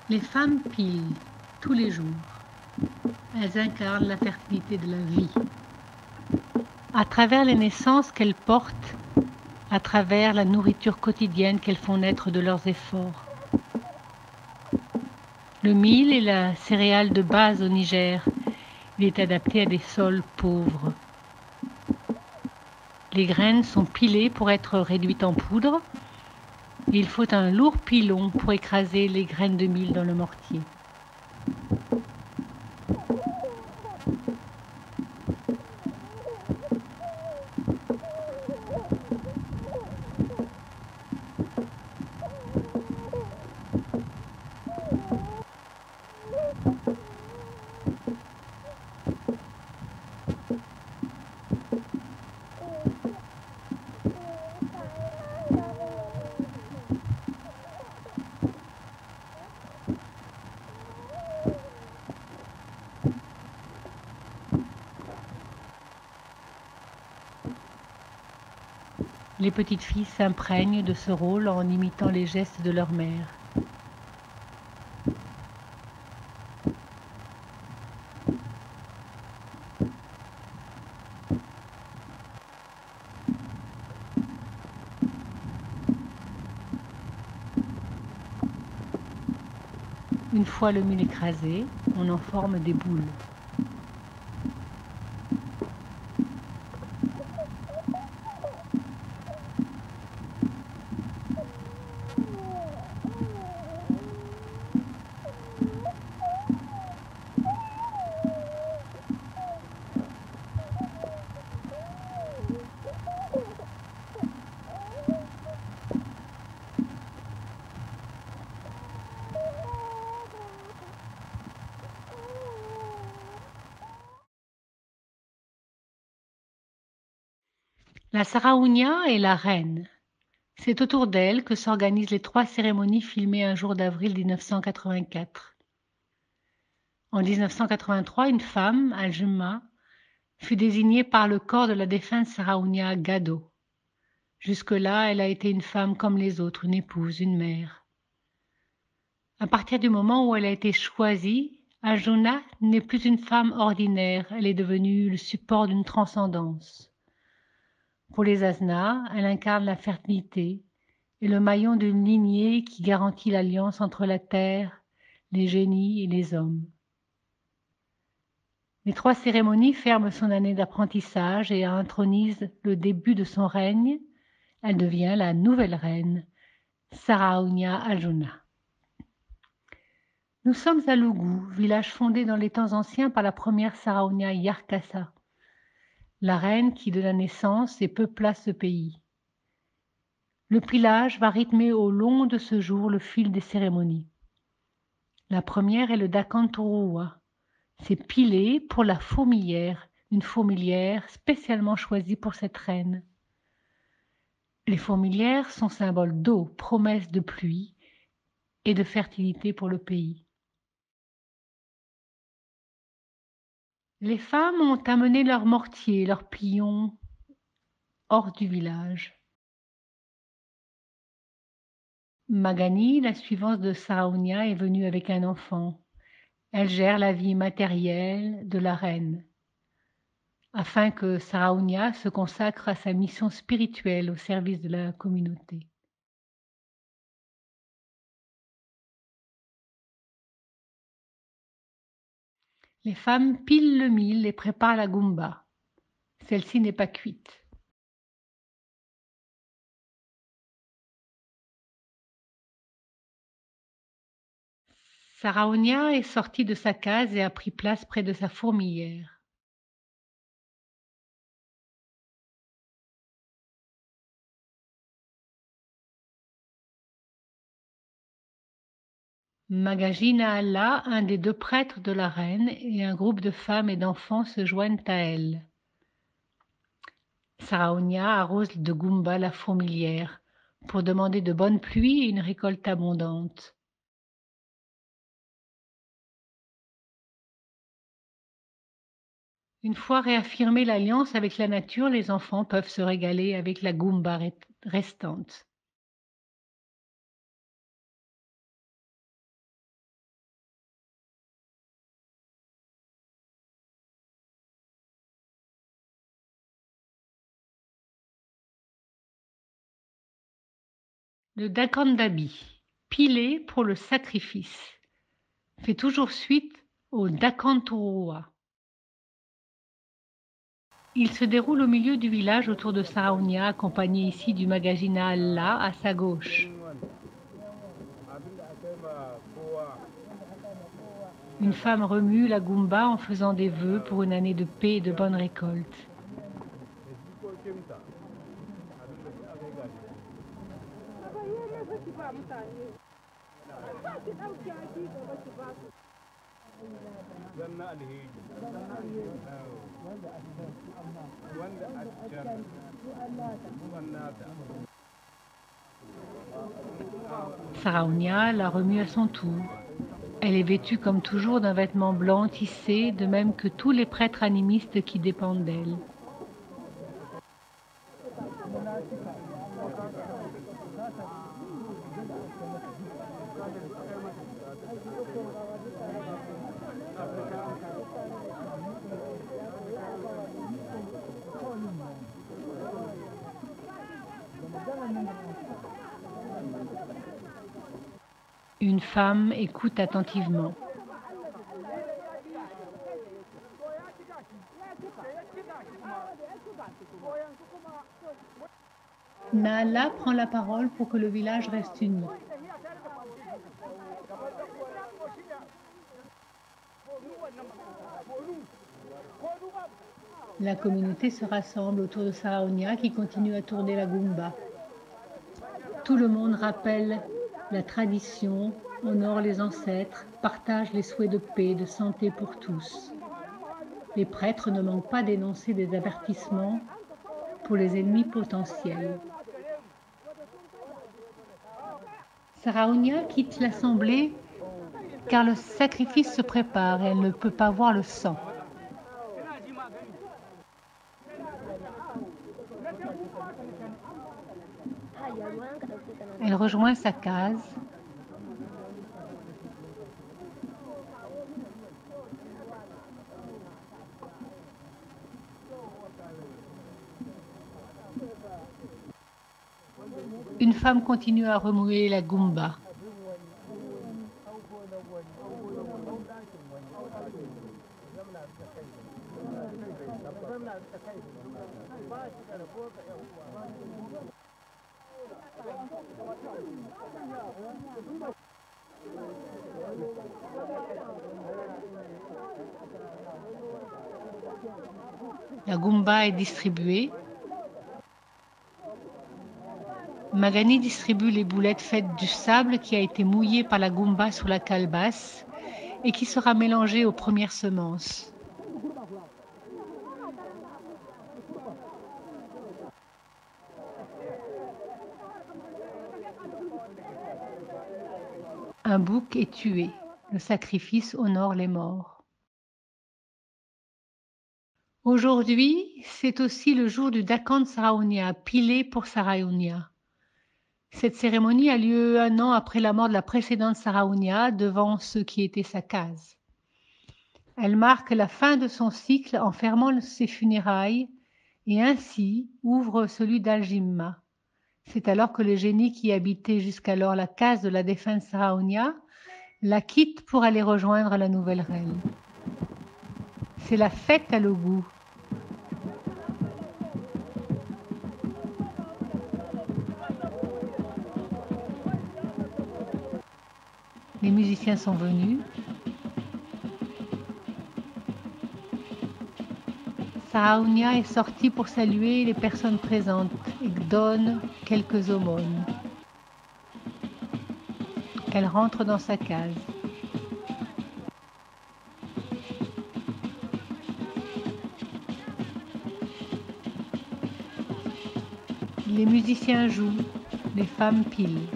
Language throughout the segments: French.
Les femmes pilent tous les jours. Elles incarnent la fertilité de la vie. À travers les naissances qu'elles portent, à travers la nourriture quotidienne qu'elles font naître de leurs efforts. Le mil est la céréale de base au Niger. Il est adapté à des sols pauvres. Les graines sont pilées pour être réduites en poudre. Et il faut un lourd pilon pour écraser les graines de mil dans le mortier. Les petites filles s'imprègnent de ce rôle en imitant les gestes de leur mère. Une fois le mil écrasé, on en forme des boules. La Saraounia est la reine. C'est autour d'elle que s'organisent les 3 cérémonies filmées un jour d'avril 1984. En 1983, une femme, Aljuma, fut désignée par le corps de la défunte Saraounia Gado. Jusque-là, elle a été une femme comme les autres, une épouse, une mère. À partir du moment où elle a été choisie, Aljuna n'est plus une femme ordinaire, elle est devenue le support d'une transcendance. Pour les Asna, elle incarne la fertilité et le maillon d'une lignée qui garantit l'alliance entre la terre, les génies et les hommes. Les 3 cérémonies ferment son année d'apprentissage et intronisent le début de son règne. Elle devient la nouvelle reine, Saraounia Aljuna. Nous sommes à Lougou, village fondé dans les temps anciens par la première Saraounia Yarkassa, la reine qui de la naissance et peupla ce pays. Le pilage va rythmer au long de ce jour le fil des cérémonies. La première est le Dakanturuwa. C'est pilé pour la fourmilière, une fourmilière spécialement choisie pour cette reine. Les fourmilières sont symboles d'eau, promesse de pluie et de fertilité pour le pays. Les femmes ont amené leurs mortiers, leurs pilons hors du village. Magani, la suivante de Saraounia, est venue avec un enfant. Elle gère la vie matérielle de la reine, afin que Saraounia se consacre à sa mission spirituelle au service de la communauté. Les femmes pilent le mil et préparent la goumba. Celle-ci n'est pas cuite. Saraounia est sortie de sa case et a pris place près de sa fourmilière. Magagina Allah, un des 2 prêtres de la reine, et un groupe de femmes et d'enfants se joignent à elle. Saraounia arrose de goumba la fourmilière pour demander de bonnes pluies et une récolte abondante. Une fois réaffirmée l'alliance avec la nature, les enfants peuvent se régaler avec la goumba restante. Le Dakandabi, pilé pour le sacrifice, fait toujours suite au Dakanturua. Il se déroule au milieu du village autour de Saraounia, accompagné ici du Magazina Allah à sa gauche. Une femme remue la Goumba en faisant des vœux pour une année de paix et de bonne récolte. Saraounia la remue à son tour. Elle est vêtue comme toujours d'un vêtement blanc tissé, de même que tous les prêtres animistes qui dépendent d'elle. Une femme écoute attentivement. Nala prend la parole pour que le village reste uni. La communauté se rassemble autour de Saraounia qui continue à tourner la Goumba. Tout le monde rappelle la tradition, honore les ancêtres, partage les souhaits de paix, de santé pour tous. Les prêtres ne manquent pas d'énoncer des avertissements pour les ennemis potentiels. Saraounia quitte l'assemblée car le sacrifice se prépare et elle ne peut pas voir le sang. Elle rejoint sa case. Une femme continue à remuer la Goumba. La Goumba est distribuée. Magani distribue les boulettes faites du sable qui a été mouillé par la Goumba sur la calebasse et qui sera mélangé aux premières semences. Un bouc est tué. Le sacrifice honore les morts. Aujourd'hui, c'est aussi le jour du Dakan Saraounia, pilé pour Saraounia. Cette cérémonie a lieu 1 an après la mort de la précédente Saraounia, devant ce qui était sa case. Elle marque la fin de son cycle en fermant ses funérailles et ainsi ouvre celui d'Al-Jimma. C'est alors que le génie qui habitait jusqu'alors la case de la défunte Saraounia la quitte pour aller rejoindre la nouvelle reine. C'est la fête à Logou. Les musiciens sont venus. Saraounia est sortie pour saluer les personnes présentes et donne quelques aumônes. Elle rentre dans sa case. Les musiciens jouent, les femmes pilent.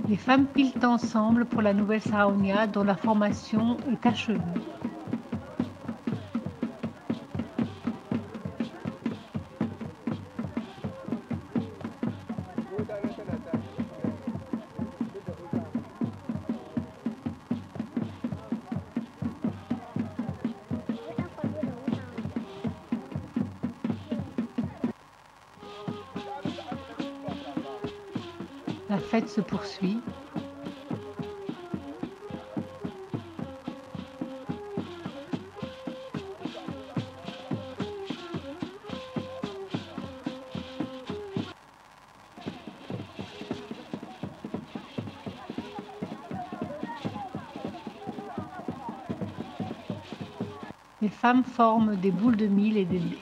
Les femmes pilent ensemble pour la nouvelle Saraounia dont la formation est achevée. La fête se poursuit. Les femmes forment des boules de mil et des dés.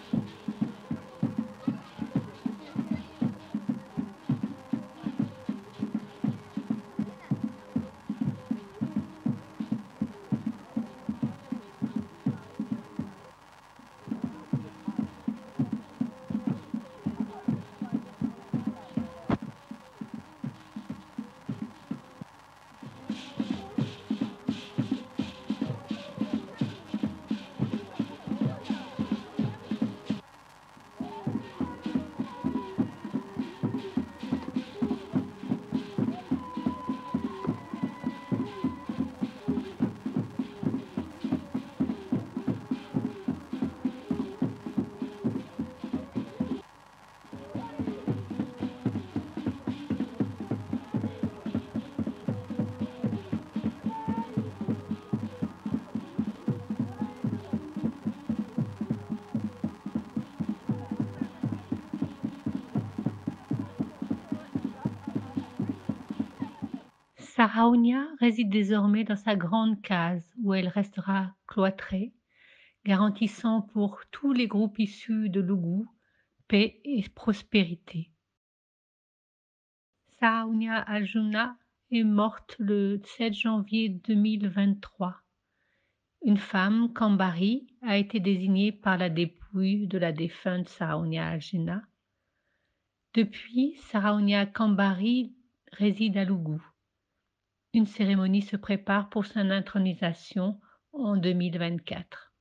Saraunia réside désormais dans sa grande case où elle restera cloîtrée, garantissant pour tous les groupes issus de Lugu paix et prospérité. Saraunia Aljuna est morte le 7 janvier 2023. Une femme, Kambari, a été désignée par la dépouille de la défunte Saraunia Aljuna. Depuis, Saraunia Kambari réside à Lugu. Une cérémonie se prépare pour son intronisation en 2024.